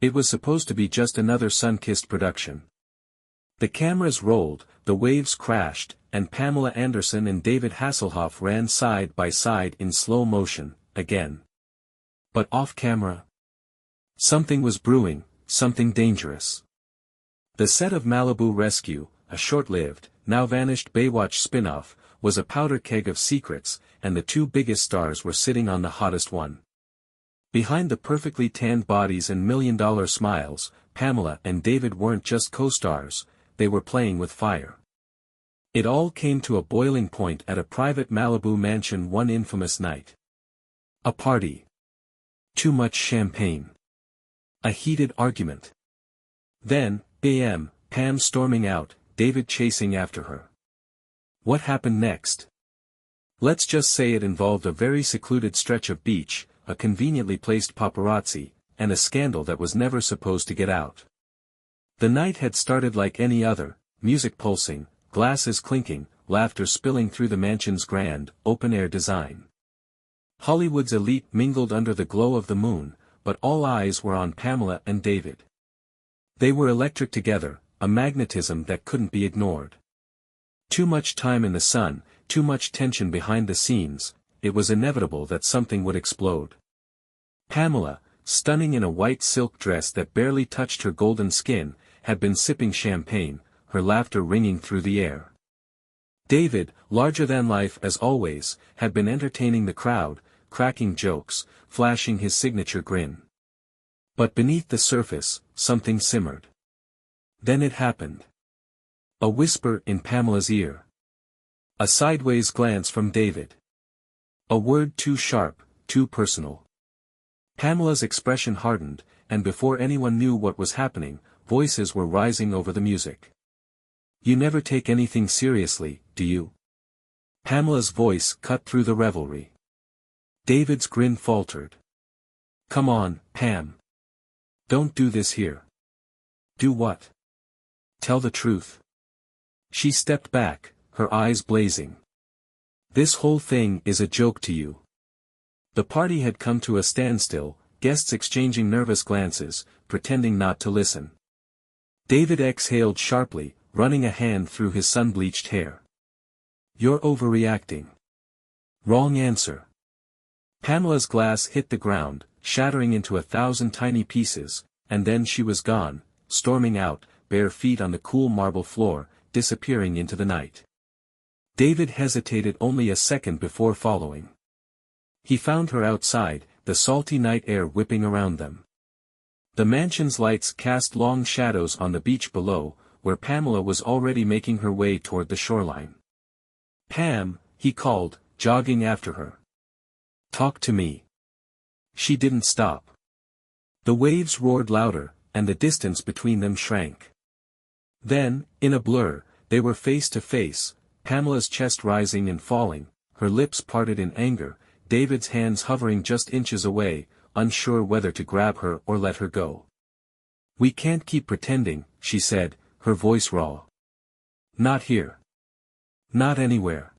It was supposed to be just another sun-kissed production. The cameras rolled, the waves crashed, and Pamela Anderson and David Hasselhoff ran side by side in slow motion, again. But off-camera, something was brewing, something dangerous. The set of Malibu Rescue, a short-lived, now-vanished Baywatch spin-off, was a powder keg of secrets, and the two biggest stars were sitting on the hottest one. Behind the perfectly tanned bodies and million-dollar smiles, Pamela and David weren't just co-stars, they were playing with fire. It all came to a boiling point at a private Malibu mansion one infamous night. A party. Too much champagne. A heated argument. Then, a.m., Pam storming out, David chasing after her. What happened next? Let's just say it involved a very secluded stretch of beach, a conveniently placed paparazzi, and a scandal that was never supposed to get out. The night had started like any other, music pulsing, glasses clinking, laughter spilling through the mansion's grand, open-air design. Hollywood's elite mingled under the glow of the moon, but all eyes were on Pamela and David. They were electric together, a magnetism that couldn't be ignored. Too much time in the sun, too much tension behind the scenes, it was inevitable that something would explode. Pamela, stunning in a white silk dress that barely touched her golden skin, had been sipping champagne, her laughter ringing through the air. David, larger than life as always, had been entertaining the crowd, cracking jokes, flashing his signature grin. But beneath the surface, something simmered. Then it happened. A whisper in Pamela's ear. A sideways glance from David. A word too sharp, too personal. Pamela's expression hardened, and before anyone knew what was happening, voices were rising over the music. "You never take anything seriously, do you?" Pamela's voice cut through the revelry. David's grin faltered. "Come on, Pam. Don't do this here." "Do what?" "Tell the truth." She stepped back, her eyes blazing. "This whole thing is a joke to you." The party had come to a standstill, guests exchanging nervous glances, pretending not to listen. David exhaled sharply, running a hand through his sun-bleached hair. "You're overreacting." "Wrong answer." Pamela's glass hit the ground, shattering into 1,000 tiny pieces, and then she was gone, storming out, bare feet on the cool marble floor, disappearing into the night. David hesitated only a second before following. He found her outside, the salty night air whipping around them. The mansion's lights cast long shadows on the beach below, where Pamela was already making her way toward the shoreline. "Pam," he called, jogging after her. "Talk to me." She didn't stop. The waves roared louder, and the distance between them shrank. Then, in a blur, they were face to face, Pamela's chest rising and falling, her lips parted in anger, David's hands hovering just inches away, unsure whether to grab her or let her go. "We can't keep pretending," she said, her voice raw. "Not here. Not anywhere."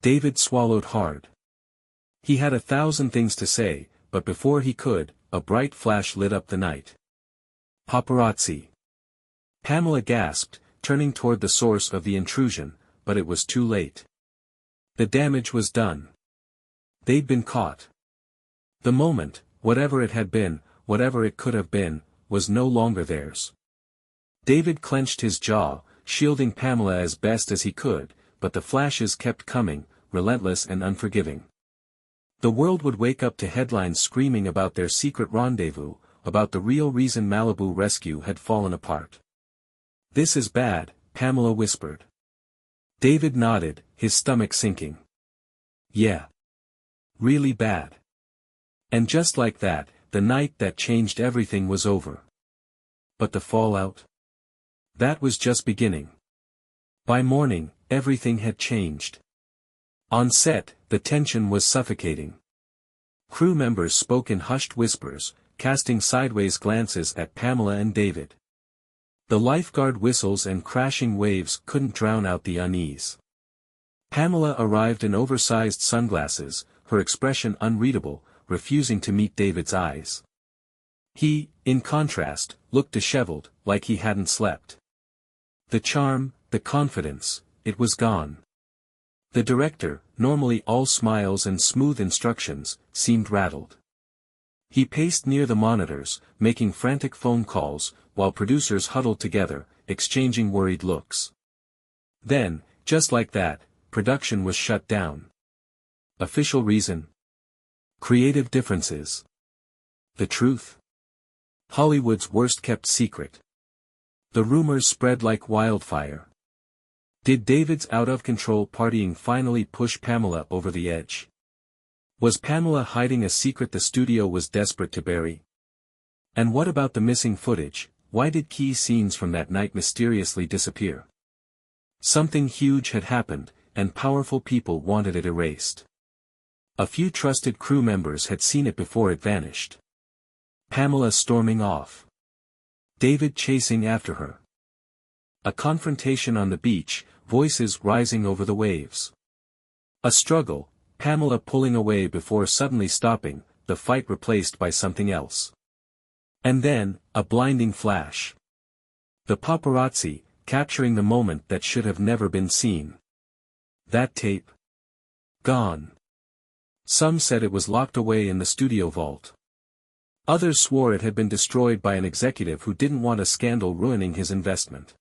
David swallowed hard. He had 1,000 things to say, but before he could, a bright flash lit up the night. "Paparazzi." Pamela gasped, turning toward the source of the intrusion, but it was too late. The damage was done. They'd been caught. The moment, whatever it had been, whatever it could have been, was no longer theirs. David clenched his jaw, shielding Pamela as best as he could, but the flashes kept coming, relentless and unforgiving. The world would wake up to headlines screaming about their secret rendezvous, about the real reason Malibu Rescue had fallen apart. "This is bad," Pamela whispered. David nodded, his stomach sinking. "Yeah. Really bad." And just like that, the night that changed everything was over. But the fallout? That was just beginning. By morning, everything had changed. On set, the tension was suffocating. Crew members spoke in hushed whispers, casting sideways glances at Pamela and David. The lifeguard whistles and crashing waves couldn't drown out the unease. Pamela arrived in oversized sunglasses, her expression unreadable, refusing to meet David's eyes. He, in contrast, looked disheveled, like he hadn't slept. The charm, the confidence, it was gone. The director, normally all smiles and smooth instructions, seemed rattled. He paced near the monitors, making frantic phone calls, while producers huddled together, exchanging worried looks. Then, just like that, production was shut down. Official reason? Creative differences. The truth? Hollywood's worst-kept secret. The rumors spread like wildfire. Did David's out-of-control partying finally push Pamela over the edge? Was Pamela hiding a secret the studio was desperate to bury? And what about the missing footage? Why did key scenes from that night mysteriously disappear? Something huge had happened, and powerful people wanted it erased. A few trusted crew members had seen it before it vanished. Pamela storming off. David chasing after her. A confrontation on the beach, voices rising over the waves. A struggle, Pamela pulling away before suddenly stopping, the fight replaced by something else. And then, a blinding flash. The paparazzi, capturing the moment that should have never been seen. That tape? Gone. Some said it was locked away in the studio vault. Others swore it had been destroyed by an executive who didn't want a scandal ruining his investment.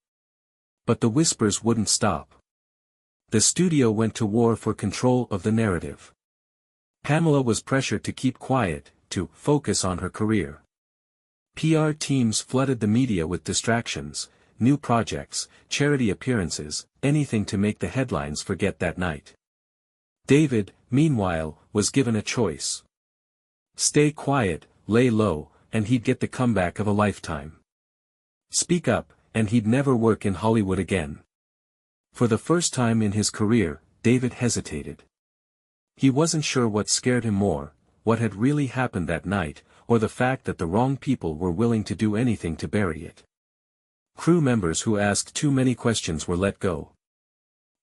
But the whispers wouldn't stop. The studio went to war for control of the narrative. Pamela was pressured to keep quiet, to focus on her career. PR teams flooded the media with distractions, new projects, charity appearances, anything to make the headlines forget that night. David, meanwhile, was given a choice. Stay quiet, lay low, and he'd get the comeback of a lifetime. Speak up, and he'd never work in Hollywood again. For the first time in his career, David hesitated. He wasn't sure what scared him more, what had really happened that night, or the fact that the wrong people were willing to do anything to bury it. Crew members who asked too many questions were let go.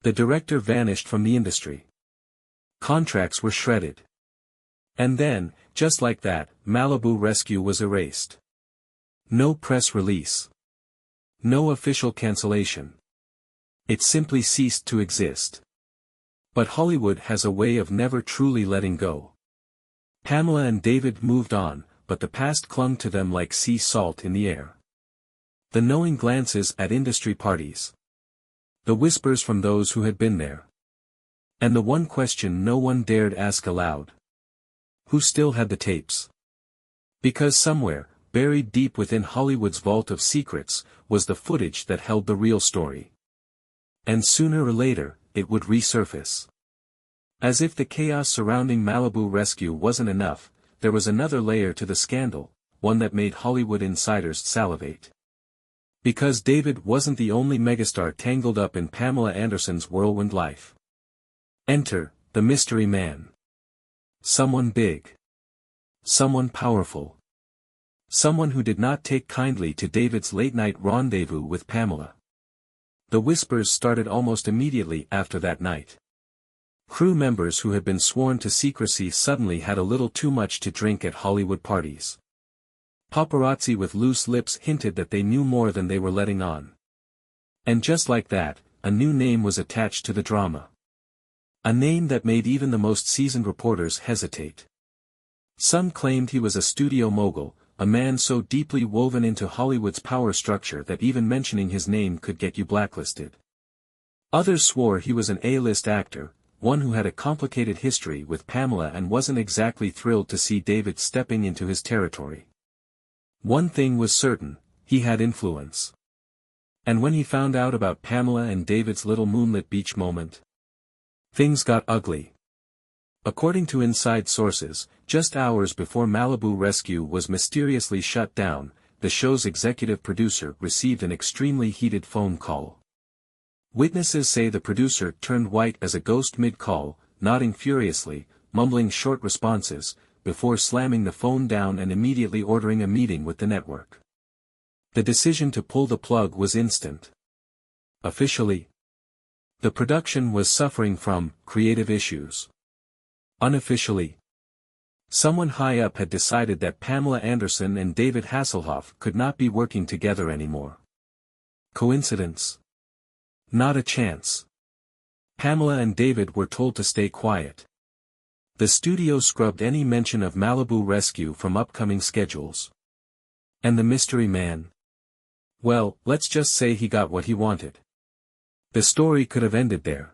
The director vanished from the industry. Contracts were shredded. And then, just like that, Malibu Rescue was erased. No press release. No official cancellation. It simply ceased to exist. But Hollywood has a way of never truly letting go. Pamela and David moved on, but the past clung to them like sea salt in the air. The knowing glances at industry parties. The whispers from those who had been there. And the one question no one dared ask aloud. Who still had the tapes? Because somewhere, buried deep within Hollywood's vault of secrets, was the footage that held the real story. And sooner or later, it would resurface. As if the chaos surrounding Malibu Rescue wasn't enough, there was another layer to the scandal, one that made Hollywood insiders salivate. Because David wasn't the only megastar tangled up in Pamela Anderson's whirlwind life. Enter, the mystery man. Someone big. Someone powerful. Someone who did not take kindly to David's late-night rendezvous with Pamela. The whispers started almost immediately after that night. Crew members who had been sworn to secrecy suddenly had a little too much to drink at Hollywood parties. Paparazzi with loose lips hinted that they knew more than they were letting on. And just like that, a new name was attached to the drama. A name that made even the most seasoned reporters hesitate. Some claimed he was a studio mogul, a man so deeply woven into Hollywood's power structure that even mentioning his name could get you blacklisted. Others swore he was an A-list actor, one who had a complicated history with Pamela and wasn't exactly thrilled to see David stepping into his territory. One thing was certain, he had influence. And when he found out about Pamela and David's little moonlit beach moment, things got ugly. According to inside sources, just hours before Malibu Rescue was mysteriously shut down, the show's executive producer received an extremely heated phone call. Witnesses say the producer turned white as a ghost mid-call, nodding furiously, mumbling short responses, before slamming the phone down and immediately ordering a meeting with the network. The decision to pull the plug was instant. Officially, the production was suffering from creative issues. Unofficially, Someone high up had decided that Pamela Anderson and David Hasselhoff could not be working together anymore. Coincidence? Not a chance. Pamela and David were told to stay quiet. The studio scrubbed any mention of Malibu Rescue from upcoming schedules. And the mystery man? Well, let's just say he got what he wanted. The story could have ended there.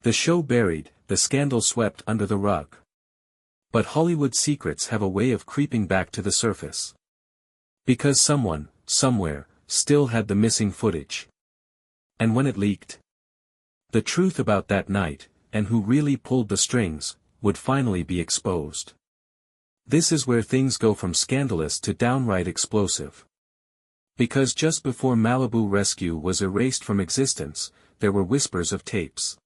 The show buried, the scandal swept under the rug. But Hollywood secrets have a way of creeping back to the surface. Because someone, somewhere, still had the missing footage. And when it leaked, the truth about that night, and who really pulled the strings, would finally be exposed. This is where things go from scandalous to downright explosive. Because just before Malibu Rescue was erased from existence, there were whispers of tapes.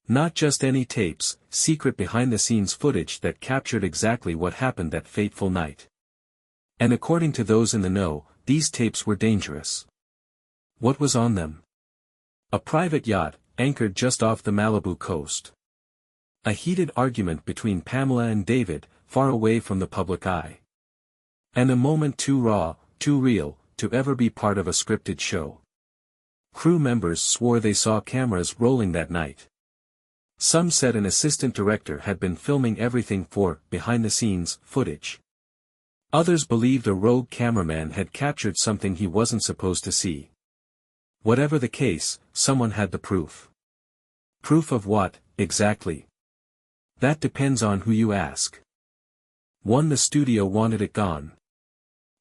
Not just any tapes, secret behind-the-scenes footage that captured exactly what happened that fateful night. And according to those in the know, these tapes were dangerous. What was on them? A private yacht, anchored just off the Malibu coast. A heated argument between Pamela and David, far away from the public eye. And a moment too raw, too real, to ever be part of a scripted show. Crew members swore they saw cameras rolling that night. Some said an assistant director had been filming everything for behind-the-scenes footage. Others believed a rogue cameraman had captured something he wasn't supposed to see. Whatever the case, someone had the proof. Proof of what, exactly? That depends on who you ask. One, the studio wanted it gone.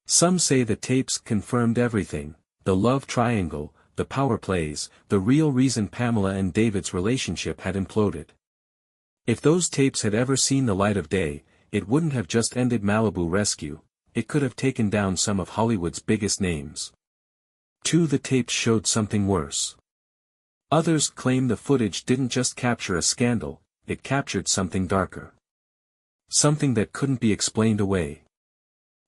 Some say the tapes confirmed everything, the love triangle, the power plays, the real reason Pamela and David's relationship had imploded. If those tapes had ever seen the light of day, it wouldn't have just ended Malibu Rescue, it could have taken down some of Hollywood's biggest names. 2. The tapes showed something worse. Others claim the footage didn't just capture a scandal, it captured something darker. Something that couldn't be explained away.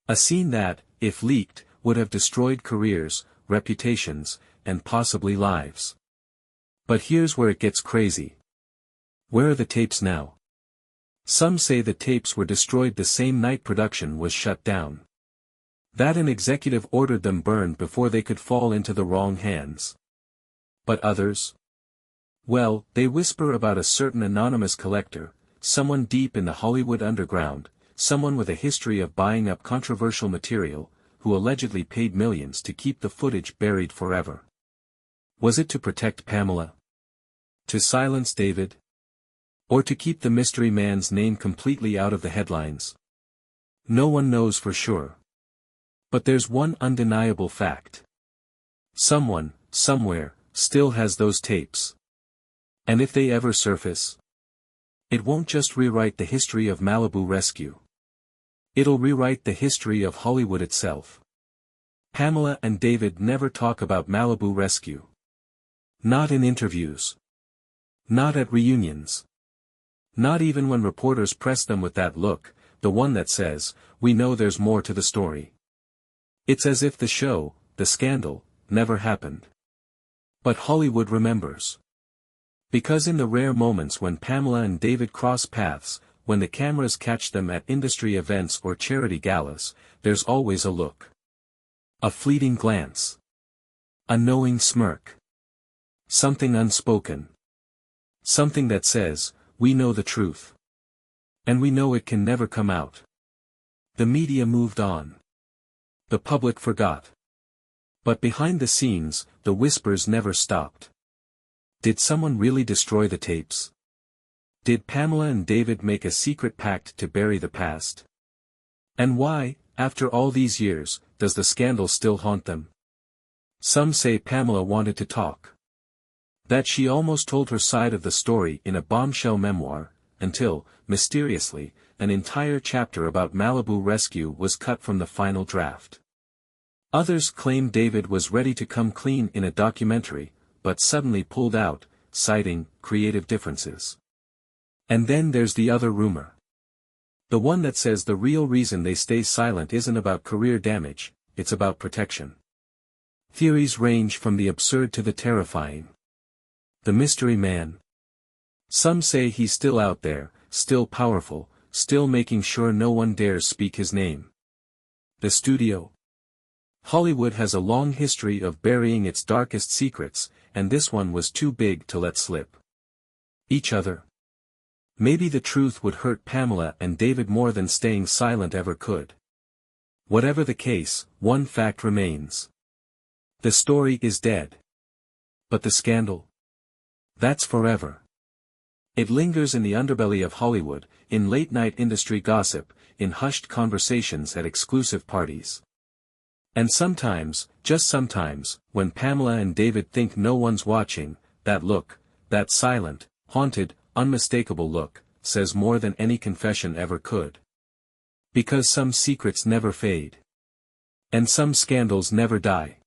A scene that, if leaked, would have destroyed careers, reputations, and possibly lives. But here's where it gets crazy. Where are the tapes now? Some say the tapes were destroyed the same night production was shut down. That an executive ordered them burned before they could fall into the wrong hands. But others? Well, they whisper about a certain anonymous collector, someone deep in the Hollywood underground, someone with a history of buying up controversial material, who allegedly paid millions to keep the footage buried forever. Was it to protect Pamela? To silence David? Or to keep the mystery man's name completely out of the headlines? No one knows for sure. But there's one undeniable fact. Someone, somewhere, still has those tapes. And if they ever surface, it won't just rewrite the history of Malibu Rescue. It'll rewrite the history of Hollywood itself. Pamela and David never talk about Malibu Rescue. Not in interviews. Not at reunions. Not even when reporters press them with that look, the one that says, "We know there's more to the story." It's as if the show, the scandal, never happened. But Hollywood remembers. Because in the rare moments when Pamela and David cross paths, when the cameras catch them at industry events or charity galas, there's always a look. A fleeting glance. A knowing smirk. Something unspoken. Something that says, "We know the truth. And we know it can never come out." The media moved on. The public forgot. But behind the scenes, the whispers never stopped. Did someone really destroy the tapes? Did Pamela and David make a secret pact to bury the past? And why, after all these years, does the scandal still haunt them? Some say Pamela wanted to talk. That she almost told her side of the story in a bombshell memoir, until, mysteriously, an entire chapter about Malibu Rescue was cut from the final draft. Others claim David was ready to come clean in a documentary, but suddenly pulled out, citing creative differences. And then there's the other rumor. The one that says the real reason they stay silent isn't about career damage, it's about protection. Theories range from the absurd to the terrifying. The mystery man. Some say he's still out there, still powerful, still making sure no one dares speak his name. The studio. Hollywood has a long history of burying its darkest secrets, and this one was too big to let slip. Each other. Maybe the truth would hurt Pamela and David more than staying silent ever could. Whatever the case, one fact remains. The story is dead. But the scandal? That's forever. It lingers in the underbelly of Hollywood, in late-night industry gossip, in hushed conversations at exclusive parties. And sometimes, just sometimes, when Pamela and David think no one's watching, that look, that silent, haunted, unmistakable look, says more than any confession ever could. Because some secrets never fade. And some scandals never die.